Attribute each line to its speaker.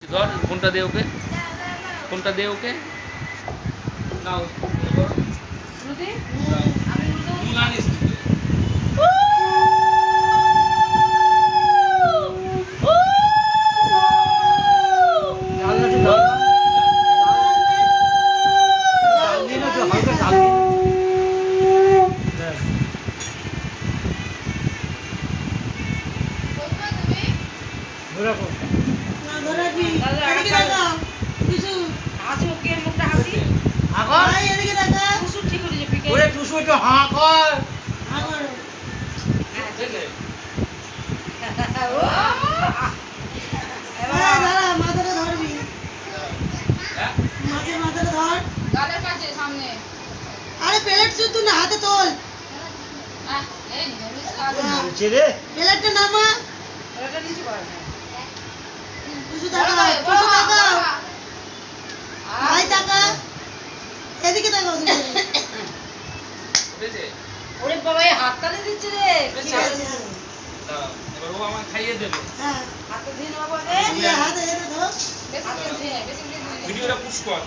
Speaker 1: ধর ফোনটা দে ওকে, ফোনটা দে ওকে। নাও
Speaker 2: শ্রুতি
Speaker 1: নাও।
Speaker 2: আমি
Speaker 1: তুই জানিস
Speaker 3: আরে প্লেট শুধু না হাতে তোল প্লেটটা নামা ভাই টাকা এদিকে টাকা
Speaker 2: ওরে বাবা হাত তালে দিচ্ছে রে
Speaker 1: এবার ও আমাকে খাইয়ে দেবে।
Speaker 3: হ্যাঁ
Speaker 2: হাতে দিয়ে নেবো
Speaker 3: হাতে ধরো
Speaker 2: হাতে দিয়ে বেশি
Speaker 1: ভিডিওটা পুশ কর।